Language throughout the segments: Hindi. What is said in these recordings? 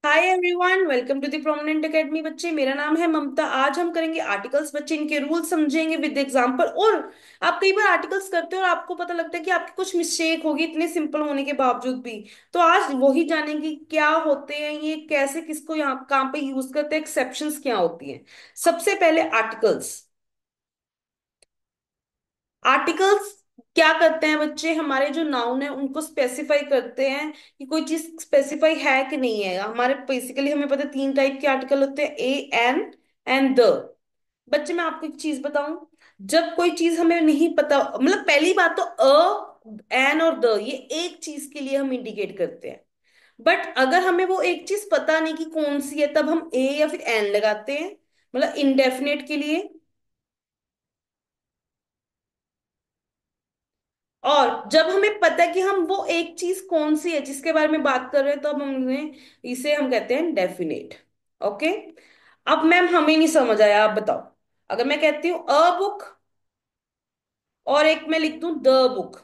Hi everyone, welcome to the prominent academy. बच्चे, मेरा नाम है ममता। आज हम करेंगे आर्टिकल्स। बच्चे, इनके रूल समझेंगे विद एग्जांपल। और आप कई बार आर्टिकल्स करते हो और आपको पता लगता है कि आपकी कुछ मिस्टेक होगी इतने सिंपल होने के बावजूद भी। तो आज वही जानेंगे क्या होते हैं ये, कैसे, किसको यहाँ कहाँ पे यूज करते हैं, एक्सेप्शंस क्या होती हैं। सबसे पहले आर्टिकल्स। आर्टिकल्स क्या करते हैं बच्चे? हमारे जो नाउन है उनको स्पेसिफाई करते हैं कि कोई चीज स्पेसिफाई है कि नहीं है। हमारे बेसिकली हमें पता है तीन टाइप के आर्टिकल होते हैं, ए, एन एंड द। बच्चे, मैं आपको एक चीज बताऊं। जब कोई चीज हमें नहीं पता, मतलब पहली बात तो अ, एन और द ये एक चीज के लिए हम इंडिकेट करते हैं। बट अगर हमें वो एक चीज पता नहीं कि कौन सी है, तब हम ए या फिर एन लगाते हैं, मतलब इंडेफिनेट के लिए। और जब हमें पता है कि हम वो एक चीज कौन सी है जिसके बारे में बात कर रहे हैं, तो अब हमने इसे हम कहते हैं डेफिनेट। ओके। अब मैम हमें नहीं समझ आया, आप बताओ। अगर मैं कहती हूँ अ बुक और एक मैं लिख दूं द बुक।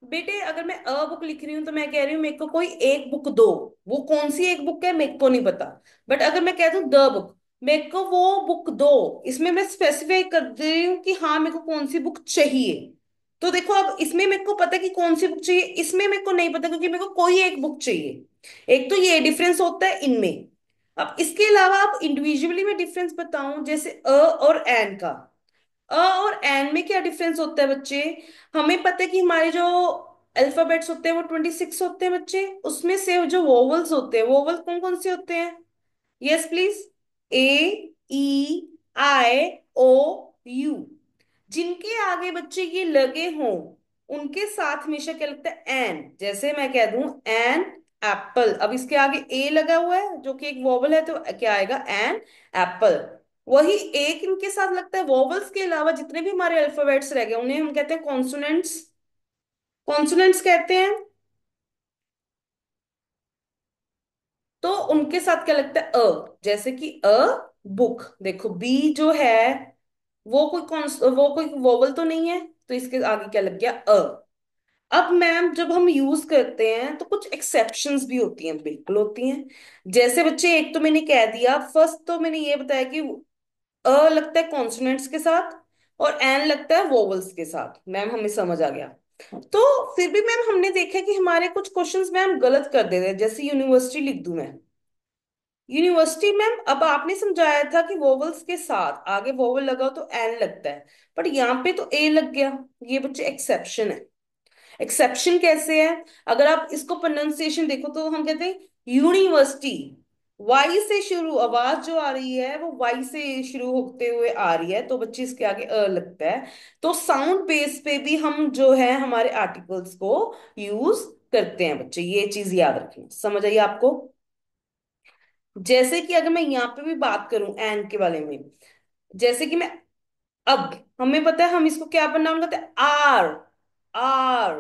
बेटे, अगर मैं अ बुक लिख रही हूं तो मैं कह रही हूँ मेरे को कोई एक बुक दो। वो कौन सी एक बुक है मेरे को नहीं पता। बट अगर मैं कह दूं द बुक, मेरे को वो बुक दो, इसमें मैं स्पेसिफाई कर दे रही हूँ कि हाँ मेरे को कौन सी बुक चाहिए। तो देखो, अब इसमें मेरे को पता है कि कौन सी बुक चाहिए, इसमें मेरे को नहीं पता क्योंकि मेरे को कोई एक बुक चाहिए। एक तो ये डिफरेंस होता है इनमें। अब इसके अलावा आप इंडिविजुअली में डिफरेंस बताऊं, जैसे अ और एन का। अ और एन में क्या डिफरेंस होता है बच्चे? हमें पता है कि हमारे जो अल्फाबेट्स होते हैं वो 26 होते हैं बच्चे। उसमें से जो वोवल्स होते हैं, वोवल कौन कौन से होते हैं? Yes please. A, E, I, O, U. जिनके आगे बच्चे ये लगे हों उनके साथ हमेशा क्या लगता है? एन। जैसे मैं कह दूं एन एप्पल, अब इसके आगे ए लगा हुआ है जो कि एक वोवल है, तो क्या आएगा? An apple. वही एक इनके साथ लगता है। वोवल्स के अलावा जितने भी हमारे अल्फाबेट्स रह गए उन्हें हम कहते हैं कॉन्सोनेंट्स। कॉन्सोनेंट्स कहते हैं। तो उनके साथ क्या लगता है? जैसे कि बुक। देखो बी जो है वो कोई वो कोई वोवल तो नहीं है, तो इसके आगे क्या लग गया? अब मैम जब हम यूज करते हैं तो कुछ एक्सेप्शंस भी होती हैं, बिल्कुल होती हैं। जैसे बच्चे, एक तो मैंने कह दिया, फर्स्ट तो मैंने ये बताया कि लगता है कॉन्सोनेंट्स के साथ और एन लगता है वोवल्स के साथ। मैम हमें समझ आ गया। तो फिर भी मैम हमने देखा कि हमारे कुछ क्वेश्चंस मैम गलत कर देते हैं। जैसे यूनिवर्सिटी लिख दूं मैं, यूनिवर्सिटी मैम, अब आपने समझाया था कि वोवल्स के साथ आगे वोवल लगाओ तो एन लगता है, पर यहाँ पे तो ए लग गया। ये बच्चे एक्सेप्शन है। एक्सेप्शन कैसे है? अगर आप इसको प्रोनाउंसिएशन देखो तो हम कहते हैं यूनिवर्सिटी। वाई से शुरू आवाज जो आ रही है वो वाई से शुरू होते हुए आ रही है, तो बच्चे इसके आगे लगता है। तो साउंड बेस पे भी हम जो है हमारे आर्टिकल्स को यूज करते हैं बच्चे, ये चीज याद रखें। समझ आइए आपको? जैसे कि अगर मैं यहाँ पे भी बात करूं एन के बारे में, जैसे कि मैं, अब हमें पता है हम इसको क्या प्रोनाउंस करते हैं? आर। आर।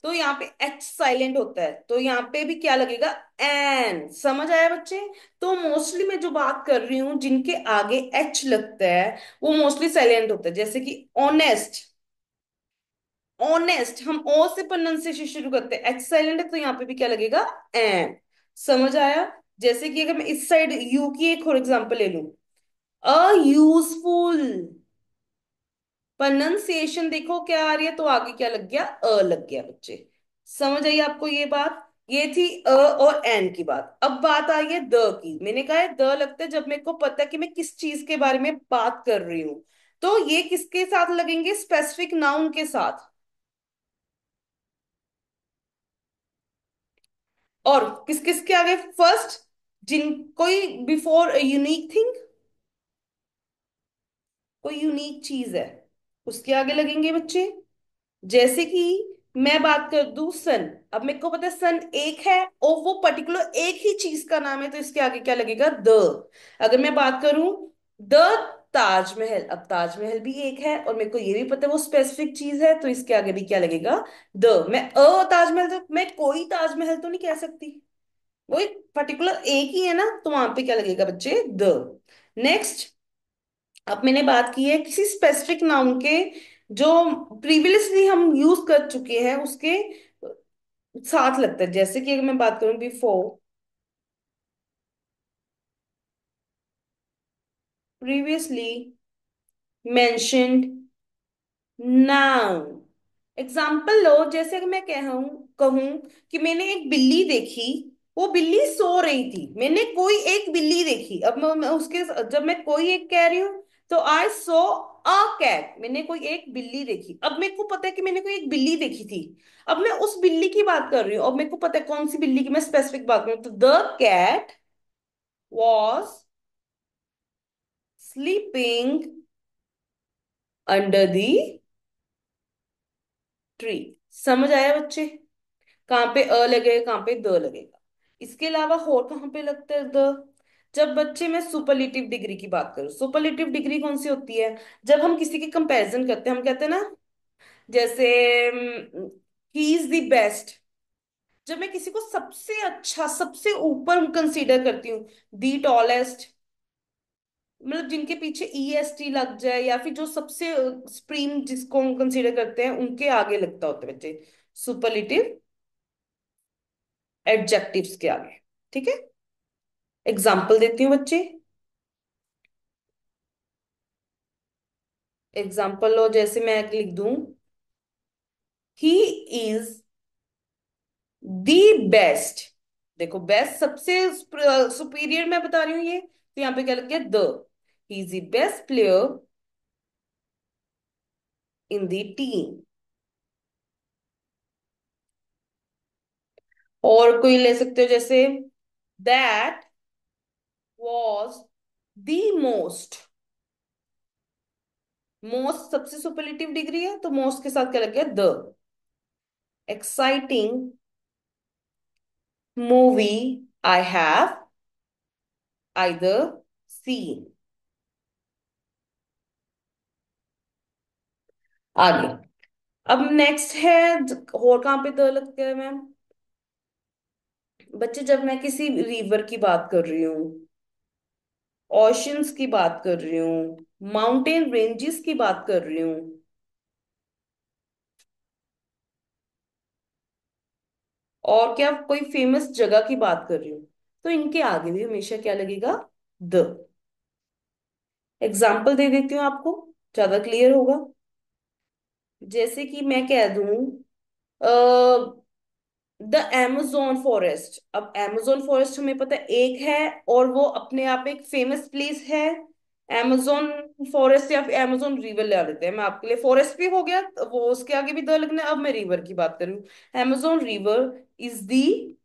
तो यहाँ पे एच साइलेंट होता है, तो यहाँ पे भी क्या लगेगा? एन। समझ आया बच्चे? तो मोस्टली मैं जो बात कर रही हूँ जिनके आगे एच लगता है वो मोस्टली साइलेंट होता है। जैसे कि ऑनेस्ट। ऑनेस्ट हम ओ से प्रोनाउंसिएशन शुरू करते हैं, एच साइलेंट है तो यहाँ पे भी क्या लगेगा? एन। समझ आया? जैसे कि अगर मैं इस साइड यू की एक और एग्जांपल ले लूं, अ यूजफुल। प्रोनाउंसिएशन देखो क्या आ रही है, तो आगे क्या लग गया? लग गया बच्चे। समझ आई आपको ये बात? ये थी और एन की बात। अब बात आई है द की। मैंने कहा है द लगता है जब मेरे को पता है कि मैं किस चीज के बारे में बात कर रही हूं। तो ये किसके साथ लगेंगे? स्पेसिफिक नाउन के साथ। और किस किस के आगे? फर्स्ट, जिन कोई बिफोर यूनिक थिंग, कोई यूनिक चीज है उसके आगे लगेंगे बच्चे। जैसे कि मैं बात कर दूं सन, अब मेरे को पता है सन एक है और वो पर्टिकुलर एक ही चीज का नाम है, तो इसके आगे क्या लगेगा? द। अगर मैं बात करूं द ताजमहल, अब ताजमहल भी एक है और मेरे को ये भी पता है वो स्पेसिफिक चीज है, तो इसके आगे भी क्या लगेगा? द। मैं ताजमहल, तो मैं कोई ताजमहल तो नहीं कह सकती, वो एक पर्टिकुलर एक ही है ना, तो वहां पे क्या लगेगा बच्चे? द। नेक्स्ट, अब मैंने बात की है किसी स्पेसिफिक नाउन के जो प्रीवियसली हम यूज कर चुके हैं उसके साथ लगता है। जैसे कि अगर मैं बात करूं before, previously mentioned noun. Example लो, जैसे कि मैं कहूं कहूं कि मैंने एक बिल्ली देखी। वो बिल्ली सो रही थी, मैंने कोई एक बिल्ली देखी। अब मैं उसके जब मैं कोई एक कह रही हूं, तो आई सो अ कैट, मैंने कोई एक बिल्ली देखी। अब मेरे को पता है कि मैंने कोई एक बिल्ली देखी थी। अब मैं उस बिल्ली की बात कर रही हूँ, अब मेरे को पता है कौन सी बिल्ली की मैं स्पेसिफिक बात कर रही हूँ। तो the cat was sleeping under the tree. समझ आया बच्चे? कहाँ पे अ लगेगा, कहाँ पे द लगेगा। इसके अलावा और कहाँ पे लगता है द? जब बच्चे मैं सुपरलेटिव डिग्री की बात करूँ, सुपरलेटिव डिग्री कौन सी होती है? जब हम किसी की कंपैरिजन करते हैं, हम कहते हैं ना, जैसे ही इज द बेस्ट। जब मैं किसी को सबसे अच्छा, सबसे ऊपर कंसीडर करती हूँ, दी टॉलेस्ट, मतलब जिनके पीछे ई एस टी लग जाए, या फिर जो सबसे सुप्रीम जिसको हम कंसीडर करते हैं, उनके आगे लगता होता है बच्चे सुपरलेटिव एडजेक्टिव्स के आगे। ठीक है, एग्जाम्पल देती हूँ बच्चे। एग्जाम्पल लो, जैसे मैं लिख दूं, ही इज द बेस्ट। देखो बेस्ट सबसे सुपीरियर मैं बता रही हूँ ये, तो यहाँ पे क्या लग गया the. He is the best player in the team. और कोई ले सकते हो, जैसे that was the most. Most सबसे सुपरलेटिव डिग्री है, तो मोस्ट के साथ क्या लग गया the. Exciting movie I have either seen. आगे, अब नेक्स्ट है, और कहाँ पे द लगता है मैम? बच्चे जब मैं किसी रिवर की बात कर रही हूँ, ओशंस की बात कर रही हूँ, माउंटेन रेंजेस की बात कर रही हूँ, और क्या कोई फेमस जगह की बात कर रही हूँ, तो इनके आगे भी हमेशा क्या लगेगा द। एग्जाम्पल दे देती हूँ आपको, ज्यादा क्लियर होगा। जैसे कि मैं कह दूं, द एमेजोन फॉरेस्ट। अब एमेजोन फॉरेस्ट हमें पता है एक है, और वो अपने आप में एक फेमस प्लेस है। एमेजोन फॉरेस्ट या फिर एमेजोन रिवर ले लेते हैं, मैं आपके लिए फॉरेस्ट भी हो गया, तो वो उसके आगे भी द लगना है। अब मैं रिवर की बात कर रही हूँ, Amazon river is the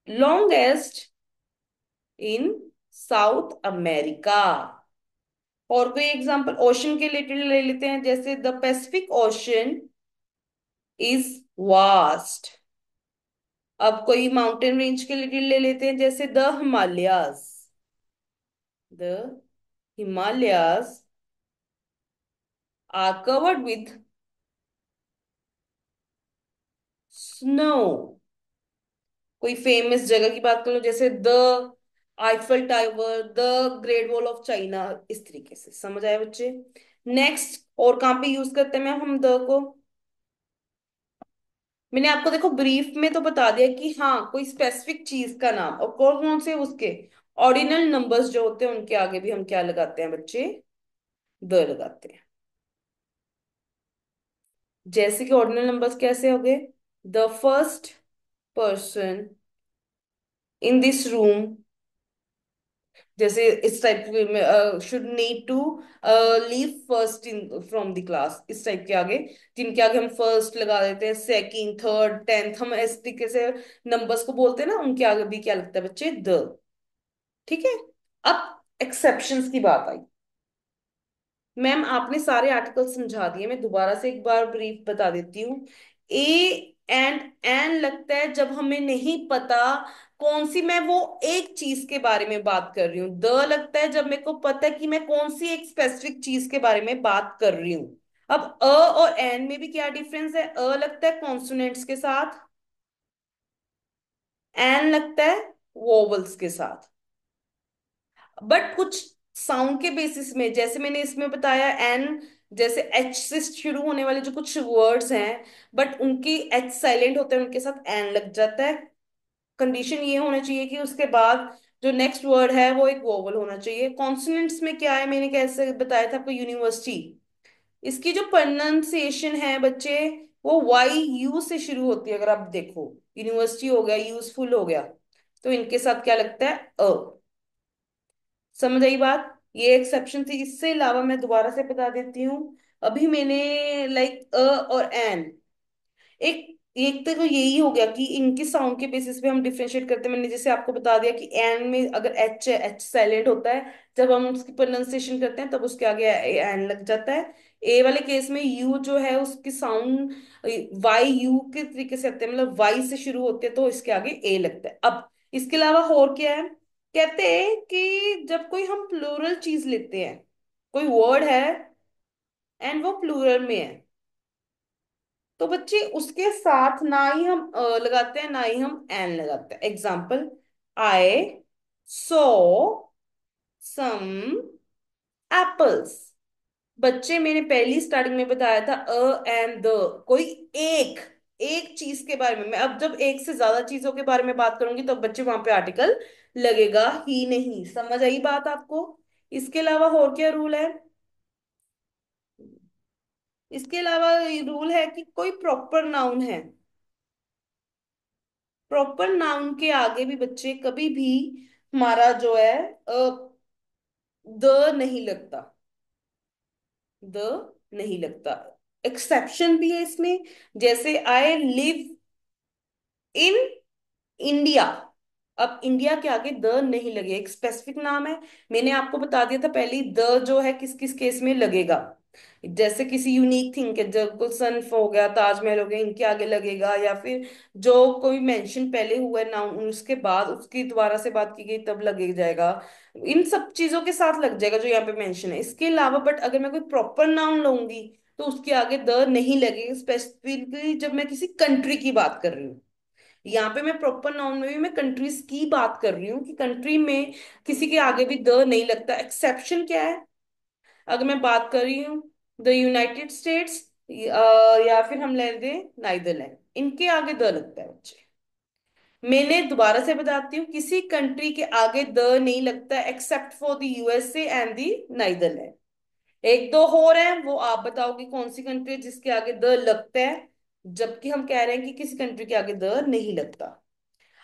longest in south America. और कोई एग्जांपल ओशन के रिलेटेड ले लेते हैं, जैसे the Pacific ocean is vast. अब कोई माउंटेन रेंज के लिए ले लेते हैं, जैसे the Himalayas. The Himalayas are covered with snow. कोई फेमस जगह की बात कर लो, जैसे the Eiffel Tower, the Great Wall of China. इस तरीके से समझ आए बच्चे? नेक्स्ट, और कहाँ पे यूज करते हैं मैम हम द को? मैंने आपको देखो ब्रीफ में तो बता दिया कि हाँ, कोई स्पेसिफिक चीज का नाम, और कौन कौन से उसके ऑर्डिनल नंबर्स जो होते हैं उनके आगे भी हम क्या लगाते हैं बच्चे? द लगाते हैं। जैसे कि ऑर्डिनल नंबर्स कैसे हो गए? The first person in this room, जैसे इस टाइप में, should need to leave first in from the class, इस टाइप के आगे, जिनके आगे हम फर्स्ट लगा देते हैं, सेकंड, थर्ड, टेंथ, हम इस तरीके से नंबर्स को बोलते हैं ना, उनके आगे भी क्या लगता है बच्चे? द। ठीक है, अब एक्सेप्शंस की बात आई। मैम आपने सारे आर्टिकल समझा दिए, मैं दोबारा से एक बार ब्रीफ बता देती हूँ। ए एंड एन लगता है जब हमें नहीं पता कौन सी, मैं वो एक चीज के बारे में बात कर रही हूँ। द लगता है जब मेरे को पता है कि मैं कौन सी एक स्पेसिफिक चीज के बारे में बात कर रही हूँ। अब अ और एन में भी क्या डिफरेंस है? अ लगता है कॉन्सोनेंट्स के साथ, एन लगता है वोवल्स के साथ। बट कुछ साउंड के बेसिस में, जैसे मैंने इसमें बताया एन, जैसे एच से शुरू होने वाले जो कुछ वर्ड्स हैं, बट उनकी एच साइलेंट होते हैं, उनके साथ एन लग जाता है। कंडीशन ये होना चाहिए कि उसके बाद जो नेक्स्ट वर्ड है वो एक वोवल होना चाहिए। कॉन्सोनेंट्स में क्या है, मैंने कैसे बताया था आपको, यूनिवर्सिटी। इसकी जो प्रोनाउंसिएशन है बच्चे, वो वाई यू से शुरू होती है। अगर आप देखो, यूनिवर्सिटी हो गया, यूजफुल हो गया, तो इनके साथ क्या लगता है, अ। समझ आई बात? ये एक्सेप्शन थी। इससे अलावा मैं दोबारा से बता देती हूँ। अभी मैंने लाइक अ और एन, एक एक तो यही हो गया कि इनके साउंड के बेसिस पे हम डिफरेंशिएट करते हैं। मैंने जैसे आपको बता दिया कि एन में अगर एच है, एच साइलेंट होता है। जब हम उसकी प्रोनाउंसिएशन करते हैं तब उसके आगे एन लग जाता है। ए वाले केस में यू जो है उसकी साउंड वाई यू के तरीके से आते हैं, मतलब वाई से शुरू होते हैं, तो इसके आगे ए लगता है। अब इसके अलावा और क्या है, कहते हैं कि जब कोई हम प्लूरल चीज लेते हैं, कोई वर्ड है एंड वो प्लूरल में है, तो बच्चे उसके साथ ना ही हम लगाते हैं ना ही हम एन लगाते हैं। एग्जाम्पल, आई सो सम एप्पल्स। बच्चे, मैंने पहली स्टार्टिंग में बताया था एंड द, कोई एक एक चीज के बारे में। मैं अब जब एक से ज्यादा चीजों के बारे में बात करूंगी तो बच्चे वहां पे आर्टिकल लगेगा ही नहीं। समझ आई बात आपको? इसके अलावा और क्या रूल है? इसके अलावा रूल है कि कोई प्रॉपर नाउन है, प्रॉपर नाउन के आगे भी बच्चे कभी भी हमारा जो है द नहीं लगता, द नहीं लगता। एक्सेप्शन भी है इसमें। जैसे आई लिव इन इंडिया, अब इंडिया के आगे द नहीं लगे, एक स्पेसिफिक नाम है। मैंने आपको बता दिया था पहले ही, द जो है किस किस केस में लगेगा। जैसे किसी यूनिक थिंग के, जब गुलशन हो गया, ताजमहल हो गया, इनके आगे लगेगा। या फिर जो कोई मेंशन पहले हुआ है नाउन, उसके बाद उसकी दोबारा से बात की गई तब लगे जाएगा। इन सब चीजों के साथ लग जाएगा जो यहाँ पे मेंशन है। इसके अलावा बट अगर मैं कोई प्रॉपर नाउन लूंगी तो उसके आगे द नहीं लगेगा, स्पेसिफिकली जब मैं किसी कंट्री की बात कर रही हूँ। यहाँ पे मैं प्रॉपर नाउन में भी मैं कंट्रीज की बात कर रही हूँ कि कंट्री में किसी के आगे भी द नहीं लगता। एक्सेप्शन क्या है? अगर मैं बात कर रही हूँ द यूनाइटेड स्टेट्स, या फिर हम ले लें नाइदरलैंड, इनके आगे द लगता है बच्चे। मैंने दोबारा से बताती हूँ, किसी कंट्री के आगे द नहीं लगता except for the USA and the Netherland. एक दो और हैं, वो आप बताओगे कौन सी कंट्री है जिसके आगे द लगता है, जबकि हम कह रहे हैं कि किसी कंट्री के आगे द नहीं लगता।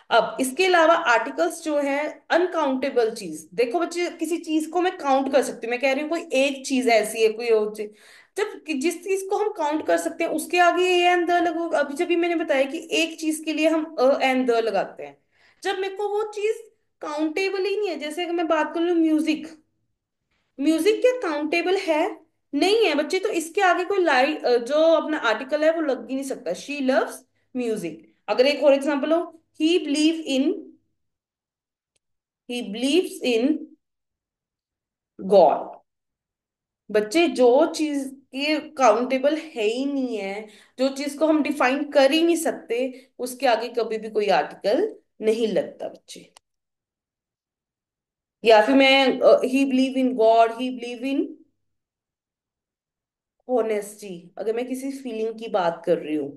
अब इसके अलावा आर्टिकल्स जो है, अनकाउंटेबल चीज, देखो बच्चे, किसी चीज को मैं काउंट कर सकती हूँ। मैं कह रही हूँ कोई एक चीज ऐसी है, कोई और चीज, जब जिस चीज को हम काउंट कर सकते हैं उसके आगे ए एंड द लगो। अभी जब भी मैंने बताया कि एक चीज के लिए हम अ एंड द लगाते हैं, जब मेरे को वो चीज काउंटेबल ही नहीं है। जैसे अगर मैं बात कर लूँ म्यूजिक, म्यूजिक क्या काउंटेबल है? नहीं है बच्चे। तो इसके आगे कोई लाइन जो अपना आर्टिकल है वो लग ही नहीं सकता। She loves music. अगर एक और एग्जांपल हो, ही believe in, he believes in God. बच्चे, जो चीज ये काउंटेबल है ही नहीं है, जो चीज को हम डिफाइन कर ही नहीं सकते, उसके आगे कभी भी कोई आर्टिकल नहीं लगता बच्चे। या फिर मैं, ही believe in God, he believe in honesty, अगर मैं किसी फीलिंग की बात कर रही हूँ,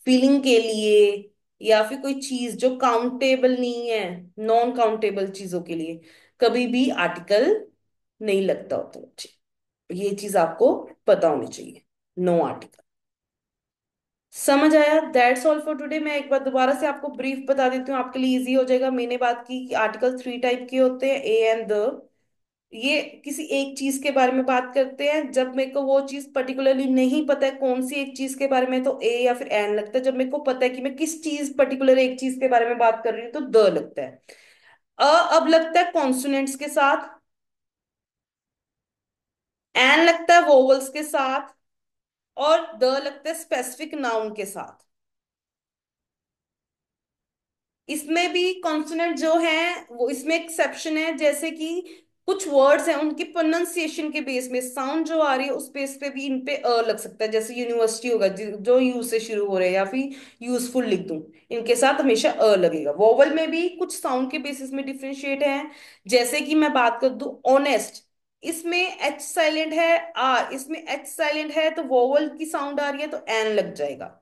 फीलिंग के लिए, या फिर कोई चीज जो काउंटेबल नहीं है, नॉन काउंटेबल चीजों के लिए कभी भी आर्टिकल नहीं लगता होता बच्चे। ये चीज आपको पता होनी चाहिए, नो आर्टिकल। समझ आया? That's all for today. मैं एक बार दोबारा से आपको ब्रीफ बता देती हूँ, आपके लिए इजी हो जाएगा। मैंने बात की कि आर्टिकल थ्री टाइप के होते हैं, ए एंड द। ये किसी एक चीज के बारे में बात करते हैं। जब मेरे को वो चीज पर्टिकुलरली नहीं पता है कौन सी एक चीज के बारे में, तो ए या फिर एन लगता है। जब मेरे को पता है कि मैं किस चीज पर्टिकुलर एक चीज के बारे में बात कर रही हूँ तो द लगता है। अ अब लगता है कॉन्सोनेंट्स के साथ, एन लगता है वोवल्स के साथ, और द लगता है स्पेसिफिक नाउन के साथ। इसमें भी कॉन्सोनेंट जो है वो, इसमें एक्सेप्शन है। जैसे कि कुछ वर्ड्स हैं उनकी प्रोनाउंसिएशन के बेस में साउंड जो आ रही है उस बेस पे भी इन पे अ लग सकता है। जैसे यूनिवर्सिटी होगा जो यू से शुरू हो रहे हैं, या फिर यूजफुल लिख दूं, इनके साथ हमेशा अ लगेगा। वोवल में भी कुछ साउंड के बेसिस में डिफरेंशिएट है। जैसे कि मैं बात कर दूं ऑनेस्ट, इसमें एच साइलेंट है, आर इसमें एच साइलेंट है, तो वोवल की साउंड आ रही है तो एन लग जाएगा।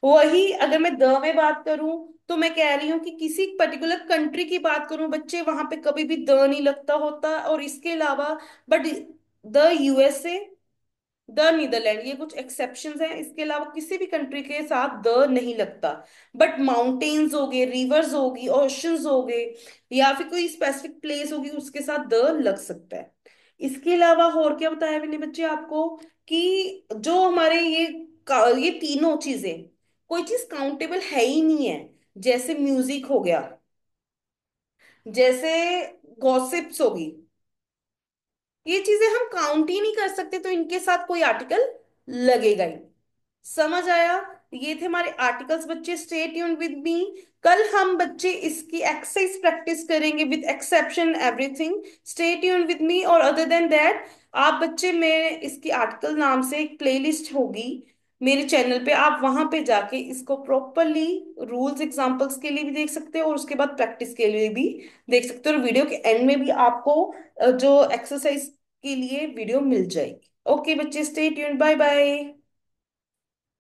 वही अगर मैं द में बात करूं तो मैं कह रही हूँ कि किसी पर्टिकुलर कंट्री की बात करूं बच्चे, वहां पे कभी भी द नहीं लगता होता, और इसके अलावा but the USA, the Netherland, ये कुछ एक्सेप्शंस हैं, इसके अलावा किसी भी कंट्री के साथ द नहीं लगता। बट माउंटेन्स हो गए, रिवर्स होगी, ओशंस हो गए, या फिर कोई स्पेसिफिक प्लेस होगी, उसके साथ द लग सकता है। इसके अलावा और क्या बताया मैंने बच्चे आपको, कि जो हमारे ये तीनों चीजें, कोई चीज काउंटेबल है ही नहीं है। जैसे म्यूजिक हो गया, जैसे गॉसिप्स होगी, ये चीजें हम काउंट ही नहीं कर सकते, तो इनके साथ कोई आर्टिकल लगेगा ही। समझ आया? ये थे हमारे आर्टिकल्स बच्चे, स्टे ट्यून्ड विद मी। कल हम बच्चे इसकी एक्सरसाइज प्रैक्टिस करेंगे with exception everything. Stay tuned with me. और अदर देन दैट, आप बच्चे, मैं इसकी आर्टिकल नाम से एक प्लेलिस्ट होगी मेरे चैनल पे, आप वहां पे जाके इसको प्रॉपरली रूल्स एग्जांपल्स के लिए भी देख सकते हो, और उसके बाद प्रैक्टिस के लिए भी देख सकते हो, और वीडियो के एंड में भी आपको जो एक्सरसाइज के लिए वीडियो मिल जाएगी। ओके बच्चे, स्टे ट्यून्ड, बाय बाय।